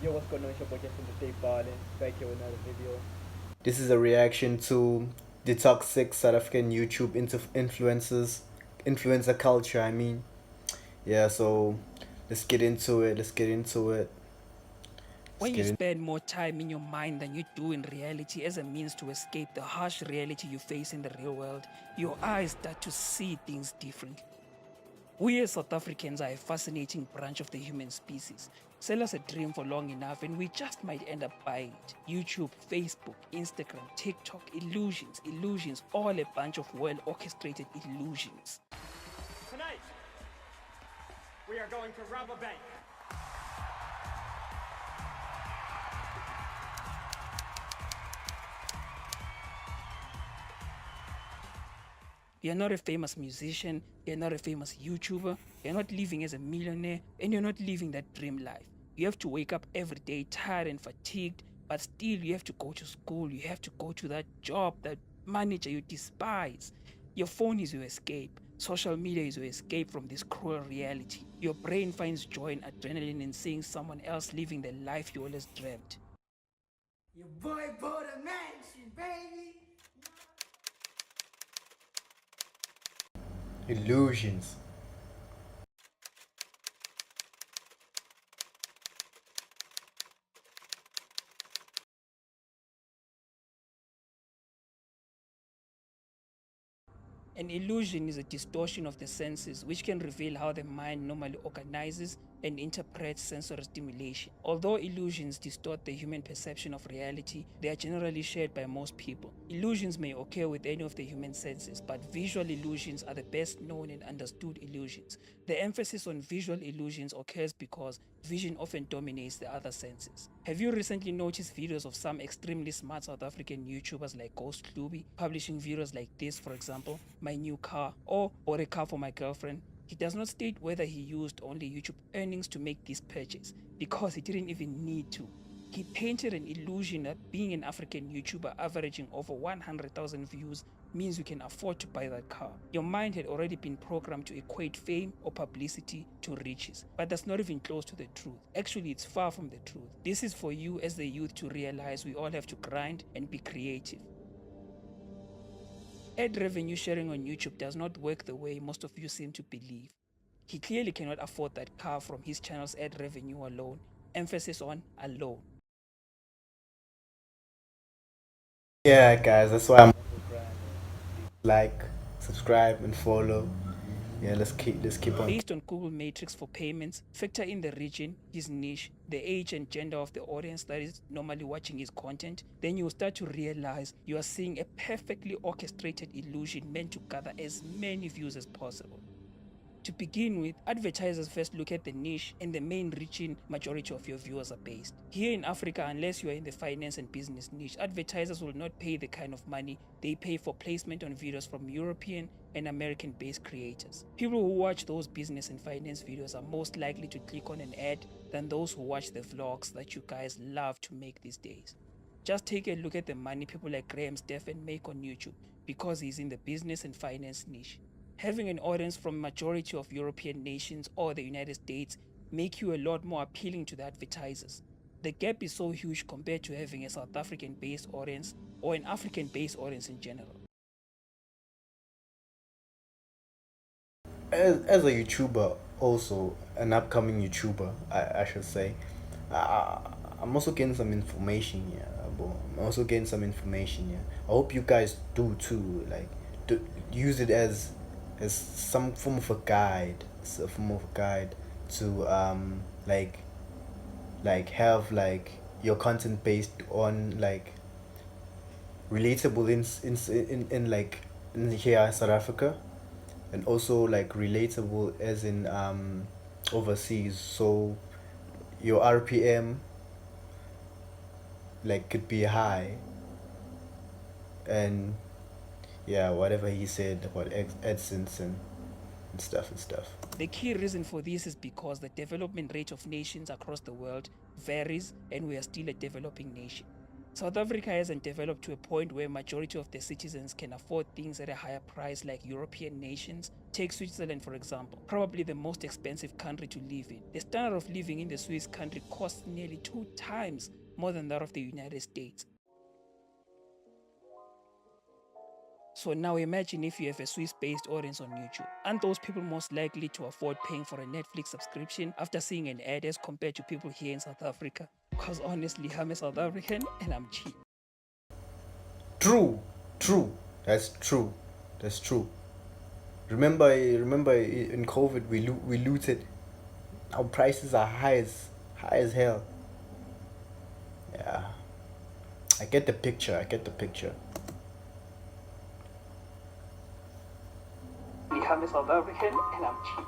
Yo, what's going on? It's your boy Justin the Stay Ballin', back here with another video. This is a reaction to the toxic South African YouTube influencer culture. Yeah. So let's get into it. Let's get into it. When you spend more time in your mind than you do in reality as a means to escape the harsh reality you face in the real world, your eyes start to see things differently. We as South Africans are a fascinating branch of the human species. Sell us a dream for long enough and we just might end up buying it. YouTube, Facebook, Instagram, TikTok, illusions, all a bunch of well orchestrated illusions. Tonight, we are going to rob a bank. You're not a famous musician, you're not a famous YouTuber, you're not living as a millionaire, and you're not living that dream life. You have to wake up every day tired and fatigued, but still you have to go to school, you have to go to that job, that manager you despise. Your phone is your escape. Social media is your escape from this cruel reality. Your brain finds joy and adrenaline in seeing someone else living the life you always dreamt. Your boy bought a mansion, baby. Illusions. An illusion is a distortion of the senses which can reveal how the mind normally organizes and interprets sensory stimulation. Although illusions distort the human perception of reality, they are generally shared by most people. Illusions may occur with any of the human senses, but visual illusions are the best known and understood illusions. The emphasis on visual illusions occurs because vision often dominates the other senses. Have you recently noticed videos of some extremely smart South African YouTubers like Ghost Klubi publishing videos like this, for example, my new car, or bought a car for my girlfriend? He does not state whether he used only YouTube earnings to make this purchase, because he didn't even need to. He painted an illusion that being an African YouTuber averaging over 100,000 views means you can afford to buy that car. Your mind had already been programmed to equate fame or publicity to riches, but that's not even close to the truth. Actually, it's far from the truth. This is for you as the youth to realize we all have to grind and be creative. Ad revenue sharing on YouTube does not work the way most of you seem to believe. He clearly cannot afford that car from his channel's ad revenue alone. Emphasis on alone. Yeah, guys. That's why I'm like, subscribe, and follow. Yeah, let's keep on. Based on Google Matrix for payments, factor in the region, his niche, the age and gender of the audience that is normally watching his content, then you'll start to realize you are seeing a perfectly orchestrated illusion meant to gather as many views as possible. To begin with, advertisers first look at the niche and the main region majority of your viewers are based. Here in Africa, unless you are in the finance and business niche, advertisers will not pay the kind of money they pay for placement on videos from European and American based creators. People who watch those business and finance videos are most likely to click on an ad than those who watch the vlogs that you guys love to make these days. Just take a look at the money people like Graham Stephan make on YouTube because he's in the business and finance niche. Having an audience from majority of European nations or the United States make you a lot more appealing to the advertisers. The gap is so huge compared to having a South African based audience or an African based audience in general. As a YouTuber, also an upcoming YouTuber, I should say, I, I'm also getting some information here. I'm also getting some information here. I hope you guys do too. Like, to use it as some form of a guide, to have like your content based on like relatable in like in here South Africa, and also like relatable as in overseas. So your RPM like could be high, and yeah, whatever he said about AdSense and stuff. The key reason for this is because the development rate of nations across the world varies and we are still a developing nation. South Africa hasn't developed to a point where majority of the citizens can afford things at a higher price like European nations. Take Switzerland for example, probably the most expensive country to live in. The standard of living in the Swiss country costs nearly 2 times more than that of the United States. So now imagine if you have a Swiss-based audience on YouTube. Aren't those people most likely to afford paying for a Netflix subscription after seeing an ad as compared to people here in South Africa? Because honestly, I'm a South African and I'm cheap. True. That's true. Remember in COVID we looted. Our prices are high as hell. Yeah. I get the picture. I'm a South African and I'm cheap.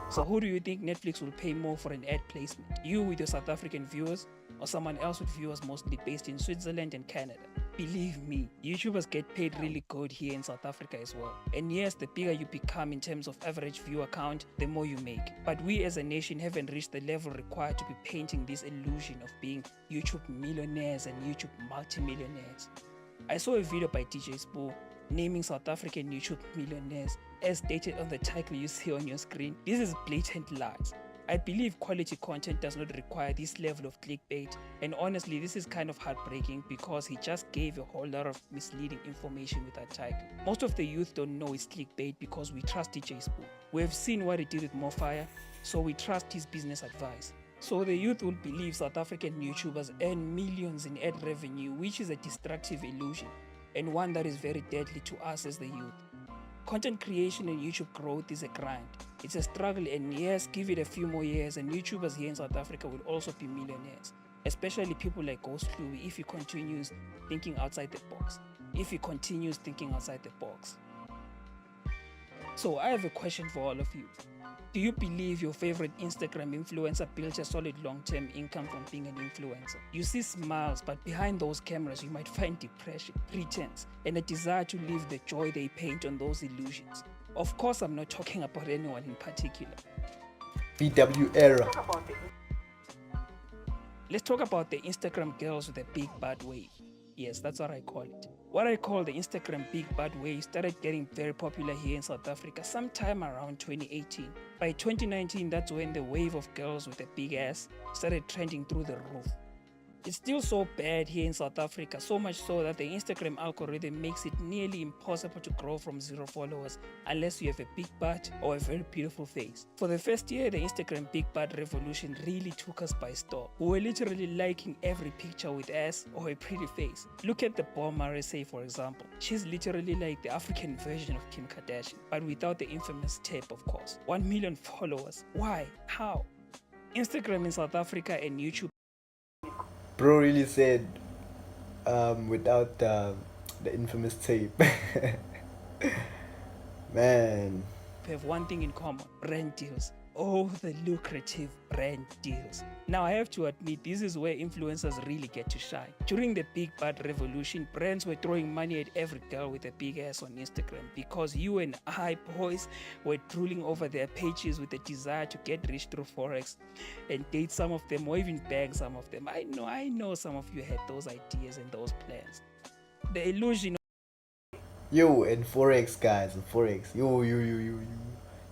So who do you think Netflix will pay more for an ad placement? You with your South African viewers, or someone else with viewers mostly based in Switzerland and Canada? Believe me, YouTubers get paid really good here in South Africa as well. And yes, the bigger you become in terms of average viewer count, the more you make. But we as a nation haven't reached the level required to be painting this illusion of being YouTube millionaires and YouTube multimillionaires. I saw a video by DJ Spo naming South African YouTube millionaires as stated on the title you see on your screen. This is blatant lies. I believe quality content does not require this level of clickbait, and honestly this is kind of heartbreaking because he just gave a whole lot of misleading information with that title. Most of the youth don't know it's clickbait because we trust DJ Spo. We have seen what he did with Mofire, so we trust his business advice. So the youth will believe South African YouTubers earn millions in ad revenue, which is a destructive illusion and one that is very deadly to us as the youth. Content creation and YouTube growth is a grind. It's a struggle, and yes, give it a few more years and YouTubers here in South Africa will also be millionaires. Especially people like Ghost Louie if he continues thinking outside the box. So I have a question for all of you. Do you believe your favorite Instagram influencer built a solid long-term income from being an influencer? You see smiles, but behind those cameras you might find depression, pretense, and a desire to live the joy they paint on those illusions. Of course, I'm not talking about anyone in particular. VW era. Let's talk about the Instagram girls with a big bad wave. Yes, that's what I call it. What I call the Instagram big bad wave started getting very popular here in South Africa sometime around 2018. By 2019, that's when the wave of girls with a big ass started trending through the roof. It's still so bad here in South Africa, so much so that the Instagram algorithm makes it nearly impossible to grow from 0 followers unless you have a big butt or a very beautiful face. For the first year, the Instagram big butt revolution really took us by storm. We were literally liking every picture with ass or a pretty face. Look at the Paul Marissé for example. She's literally like the African version of Kim Kardashian, but without the infamous tape of course. 1 million followers. Why? How? Instagram in South Africa and YouTube. Bro really said without the infamous tape. Man. Have one thing in common: brand deals. Oh, the lucrative brand deals. Now I have to admit, this is where influencers really get to shine. During the big bad revolution, brands were throwing money at every girl with a big ass on Instagram because you and I boys were drooling over their pages with the desire to get rich through Forex and date some of them or even bang some of them. I know some of you had those ideas and those plans. The illusion. Yo, and Forex guys, Forex. Yo.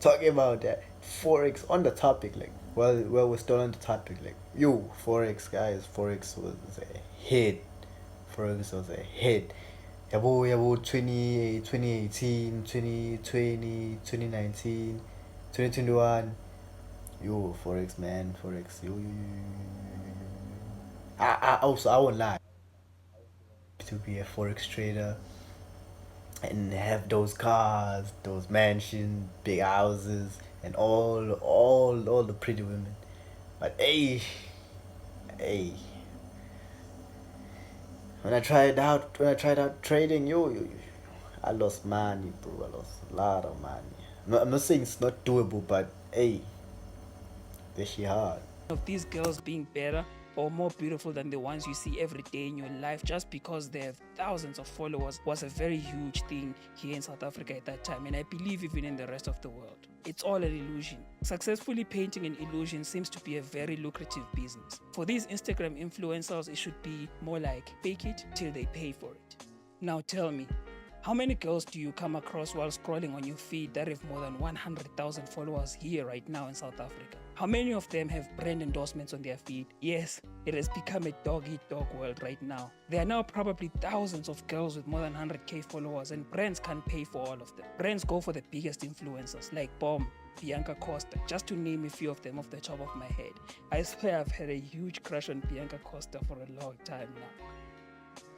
Talking about that Forex on the topic, like we're still on the topic, like yo, Forex guys, Forex was a hit. Yabo 2018, 2020, 2019, 2021. Yo, Forex man, Forex. Yo. I won't lie. To be a Forex trader and have those cars, those mansions, big houses, and all the pretty women. But hey, when I tried out trading, I lost money, bro. I lost a lot of money. I'm not saying it's not doable, but hey, this shit hard. Of these girls being better or more beautiful than the ones you see every day in your life just because they have thousands of followers was a very huge thing here in South Africa at that time, and I believe even in the rest of the world. it's all an illusion. Successfully painting an illusion seems to be a very lucrative business. For these Instagram influencers, it should be more like fake it till they pay for it. Now tell me, how many girls do you come across while scrolling on your feed that have more than 100,000 followers here right now in South Africa? How many of them have brand endorsements on their feed? Yes, it has become a dog-eat-dog world right now. There are now probably thousands of girls with more than 100k followers, and brands can't pay for all of them. Brands go for the biggest influencers like Bomb, Bianca Costa, just to name a few of them off the top of my head. I swear I've had a huge crush on Bianca Costa for a long time now.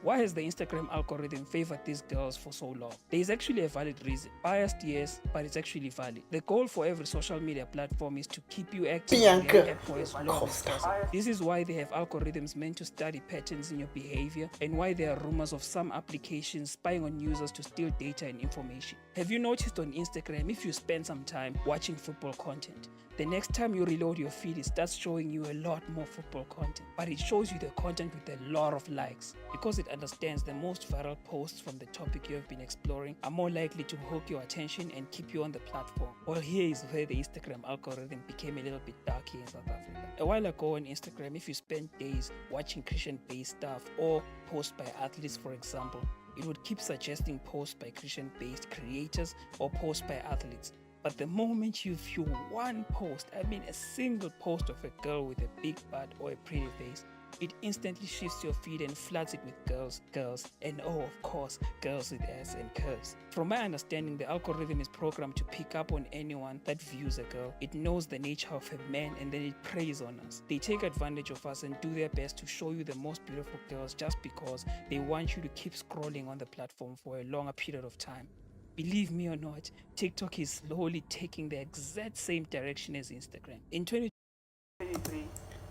Why has the Instagram algorithm favored these girls for so long? There is actually a valid reason. Biased, yes, but it's actually valid. The goal for every social media platform is to keep you active on their app for as long as possible. This is why they have algorithms meant to study patterns in your behavior, and why there are rumors of some applications spying on users to steal data and information. Have you noticed on Instagram, if you spend some time watching football content, the next time you reload your feed, it starts showing you a lot more football content, but it shows you the content with a lot of likes, because it understands the most viral posts from the topic you have been exploring are more likely to hook your attention and keep you on the platform. Well, here is where the Instagram algorithm became a little bit dark here in South Africa. A while ago on Instagram, if you spent days watching Christian-based stuff or posts by athletes, for example, it would keep suggesting posts by Christian-based creators or posts by athletes. But the moment you view one post, I mean a single post of a girl with a big butt or a pretty face, it instantly shifts your feed and floods it with girls, and oh, of course, girls with ass and curves. From my understanding, the algorithm is programmed to pick up on anyone that views a girl. It knows the nature of a man and then it preys on us. They take advantage of us and do their best to show you the most beautiful girls just because they want you to keep scrolling on the platform for a longer period of time. Believe me or not, TikTok is slowly taking the exact same direction as Instagram. In 2023,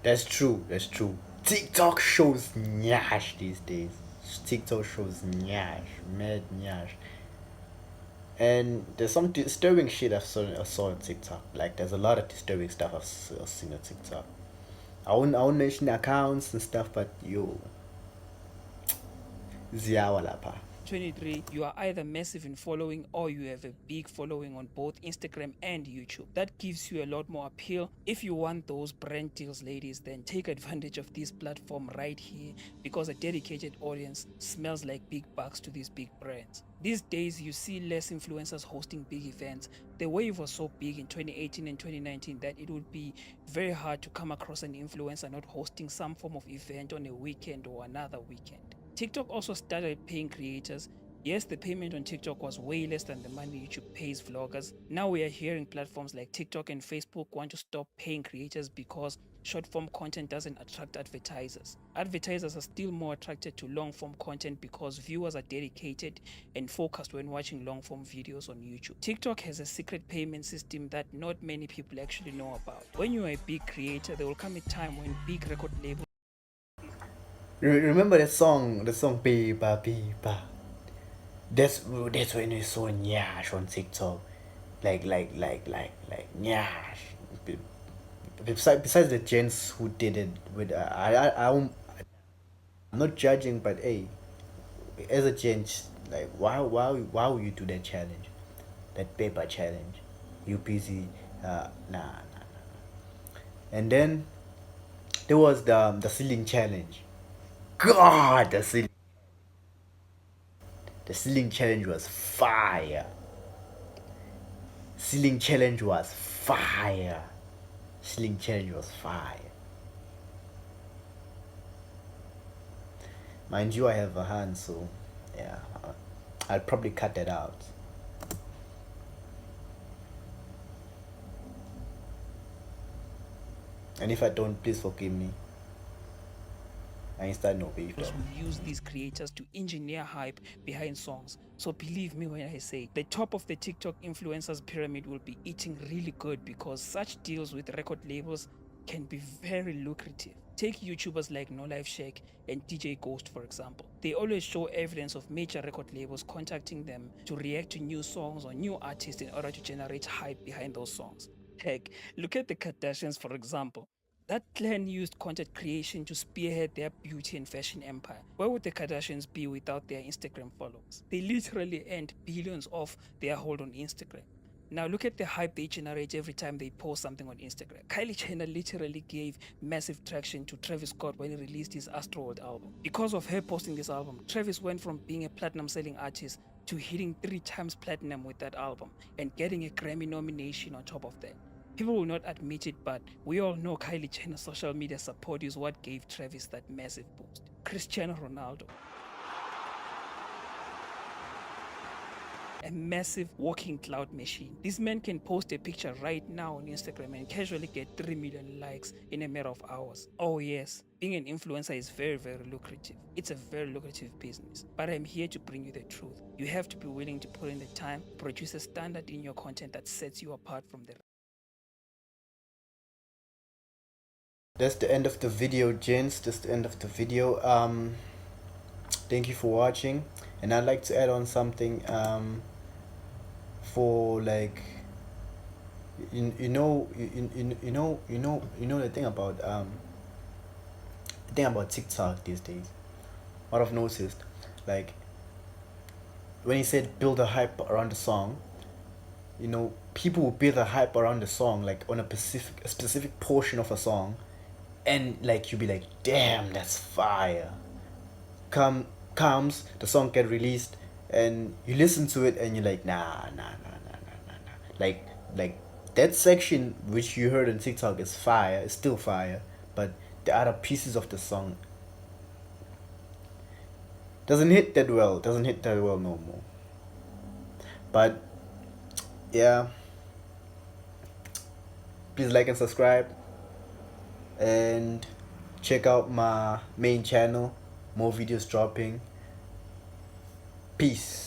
That's true. TikTok shows nyash these days. TikTok shows nyash, mad nyash. And there's some disturbing shit I saw on TikTok. Like, there's a lot of disturbing stuff I've seen on TikTok. I won't mention accounts and stuff, but yo, ziyawa lapha. 23, you are either massive in following or you have a big following on both Instagram and YouTube. That gives you a lot more appeal. If you want those brand deals, ladies, then take advantage of this platform right here, because a dedicated audience smells like big bucks to these big brands. These days, you see less influencers hosting big events. The wave was so big in 2018 and 2019 that it would be very hard to come across an influencer not hosting some form of event on a weekend or another weekend. TikTok also started paying creators. Yes, the payment on TikTok was way less than the money YouTube pays vloggers. Now we are hearing platforms like TikTok and Facebook want to stop paying creators because short-form content doesn't attract advertisers. Advertisers are still more attracted to long-form content because viewers are dedicated and focused when watching long-form videos on YouTube. TikTok has a secret payment system that not many people actually know about. When you are a big creator, there will come a time when big record labels Remember the song Biba Biba? That's when we saw nyash on TikTok. Like nyash. Besides the gents who did it with I'm not judging, but hey, as a gent, like why would you do that challenge, that paper challenge? You busy? Nah. And then there was the ceiling challenge. God, the ceiling challenge was fire. Ceiling challenge was fire. Mind you, I have a hand, so yeah, I'll probably cut that out. And if I don't, please forgive me. I start no beef though. will use these creators to engineer hype behind songs. So believe me when I say the top of the TikTok influencers pyramid will be eating really good, because such deals with record labels can be very lucrative. Take YouTubers like No Life Shake and DJ Ghost, for example. They always show evidence of major record labels contacting them to react to new songs or new artists in order to generate hype behind those songs. Heck, look at the Kardashians, for example. That clan used content creation to spearhead their beauty and fashion empire. Where would the Kardashians be without their Instagram followers? They literally earned billions off their hold on Instagram. Now look at the hype they generate every time they post something on Instagram. Kylie Jenner literally gave massive traction to Travis Scott when he released his Astroworld album. Because of her posting this album, Travis went from being a platinum selling artist to hitting 3 times platinum with that album and getting a Grammy nomination on top of that. People will not admit it, but we all know Kylie Jenner's social media support is what gave Travis that massive boost. Cristiano Ronaldo, a massive walking cloud machine. This man can post a picture right now on Instagram and casually get 3 million likes in a matter of hours. Oh yes, being an influencer is very lucrative. It's a very lucrative business. But I'm here to bring you the truth. You have to be willing to put in the time, produce a standard in your content that sets you apart from the rest. That's the end of the video, gents. That's the end of the video. Thank you for watching, and I'd like to add on something. For like, you know the thing about TikTok these days. What I've noticed, like, when he said build a hype around the song, you know, people will build a hype around the song, like on a specific portion of a song, and like you'll be like, damn, that's fire. Comes the song get released, and you listen to it and you're like, nah. Like that section which you heard on TikTok is fire, it's still fire, but the other pieces of the song doesn't hit that well no more. But yeah, please like and subscribe, and check out my main channel, more videos dropping. Peace.